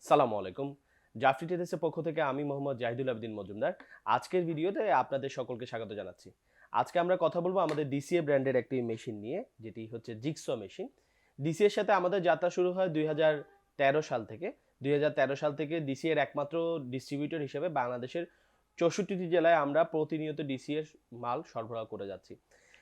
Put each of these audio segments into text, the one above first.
সালামু আলাইকুম। জাফরি টেলসের পক্ষ থেকে আমি মোহাম্মদ জাহিদুল আবেদিন মজুমদার। আজকের ভিডিওতে আপনাদের সকলকে স্বাগত জানাচ্ছি। আজকে আমরা কথা বলবো আমাদের ডিসিএ ব্র্যান্ডের একটি মেশিন নিয়ে, যেটি হচ্ছে জিগস মেশিন। ডিসিএর সাথে আমাদের যাত্রা শুরু হয় 2013 সাল থেকে। 2013 সাল থেকে ডিসিএর একমাত্র ডিস্ট্রিবিউটর হিসেবে বাংলাদেশের 64টি জেলায় আমরা প্রতিনিয়ত ডিসিএর মাল সরবরাহ করে যাচ্ছি।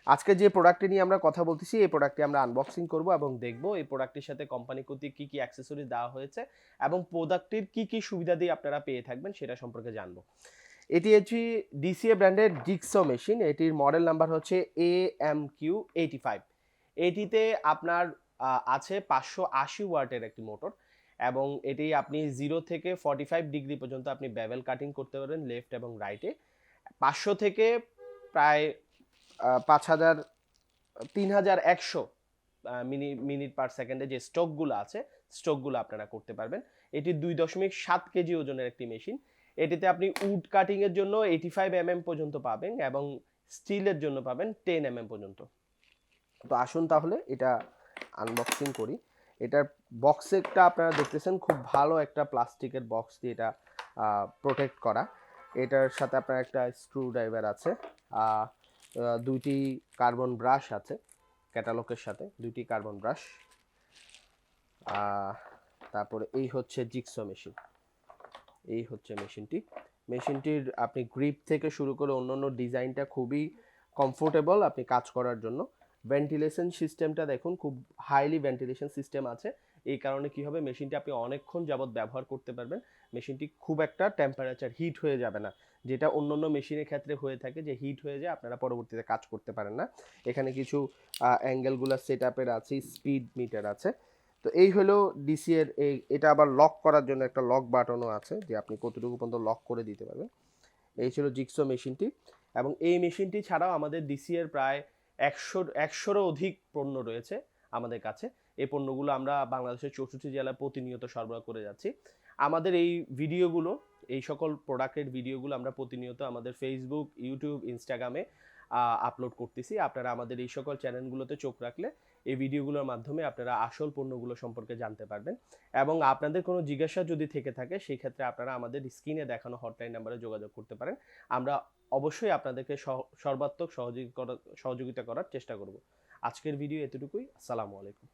আজকে যে প্রোডাক্টটি নিয়ে আমরা কথা বলতেছি, এই প্রোডাক্টটি আমরা আনবক্সিং করব এবং দেখব এই প্রোডাক্টের সাথে কোম্পানি কর্তৃক কী কী অ্যাক্সেসরিজ দেওয়া হয়েছে এবং প্রোডাক্টটির কী কী সুবিধা দিয়ে আপনারা পেয়ে থাকবেন সেটা সম্পর্কে জানবো। এটি হচ্ছে ডিসিএ ব্র্যান্ডের জিগস মেশিন। এটির মডেল নাম্বার হচ্ছে AMQ-85। এটিতে আপনার আছে 580 ওয়াটের একটি মোটর এবং এটি আপনি 0 থেকে 45 ডিগ্রি পর্যন্ত আপনি বেভেল কাটিং করতে পারেন লেফট এবং রাইটে। 500 থেকে প্রায় 5000 3100 মিনিট পার সেকেন্ডে যে স্ট্রোকগুলো আছে, স্ট্রোকগুলো আপনারা করতে পারবেন। এটি 2.7 কেজি ওজনের একটি মেশিন। এটিতে আপনি উড কাটিং এর জন্য 85 পর্যন্ত পাবেন এবং স্টিলের জন্য পাবেন 10 পর্যন্ত। তো আসুন তাহলে এটা আনবক্সিং করি। এটার বক্সেরটা আপনারা দেখতেছেন, খুব ভালো একটা প্লাস্টিকের বক্স দিয়ে এটা প্রোটেক্ট করা। এটার সাথে আপনার একটা স্ক্রু ড্রাইভার আছে, দুইটি কার্বন ব্রাশ আছে ক্যাটালগের সাথে, দুইটি কার্বন ব্রাশ। তারপরে এই হচ্ছে জিগস মেশিন। এই হচ্ছে মেশিনটির আপনি গ্রিপ থেকে শুরু করে অন্যান্য ডিজাইনটা খুবই কমফোর্টেবল আপনি কাজ করার জন্য। ভেন্টিলেশন সিস্টেমটা দেখুন, খুব হাইলি ভেন্টিলেশন সিস্টেম আছে। এই কারণে কি হবে, মেশিনটি আপনি অনেকক্ষণ যাবত ব্যবহার করতে পারবেন। মেশিনটি খুব একটা টেম্পারেচার হিট হয়ে যাবে না, যেটা অন্যান্য মেশিনের ক্ষেত্রে হয়ে থাকে যে হিট হয়ে যায়, আপনারা পরবর্তীতে কাজ করতে পারেন না। এখানে কিছু অ্যাঙ্গেলগুলো সেট আপের আছে, স্পিড মিটার আছে। তো এই হলো ডিসি এর এটা আবার লক করার জন্য একটা লক বাটনও আছে, যে আপনি কতটুকু পর্যন্ত লক করে দিতে পারবেন। এই ছিল জিগস মেশিনটি। এবং এই মেশিনটি ছাড়াও আমাদের ডিসি এর প্রায় 100-100-এরও অধিক পণ্য রয়েছে আমাদের কাছে। এই পণ্যগুলো আমরা বাংলাদেশের 64 জেলায় প্রতিনিয়ত সরবরাহ করে যাচ্ছি। আমাদের এই ভিডিওগুলো, এই সকল প্রোডাক্টের ভিডিওগুলো আমরা প্রতিনিয়ত আমাদের ফেসবুক, ইউটিউব, ইনস্টাগ্রামে আপলোড করতেছি। আপনারা আমাদের এই সকল চ্যানেলগুলোতে চোখ রাখলে এই ভিডিওগুলোর মাধ্যমে আপনারা আসল পণ্যগুলো সম্পর্কে জানতে পারবেন। এবং আপনাদের কোনো জিজ্ঞাসা যদি থেকে থাকে, সেই ক্ষেত্রে আপনারা আমাদের স্ক্রিনে দেখানো হটলাইন নাম্বারে যোগাযোগ করতে পারেন। আমরা অবশ্যই আপনাদেরকে সর্বাত্মক সহযোগিতা করার চেষ্টা করব। আজকের ভিডিও এতটুকুই। আসসালামু আলাইকুম।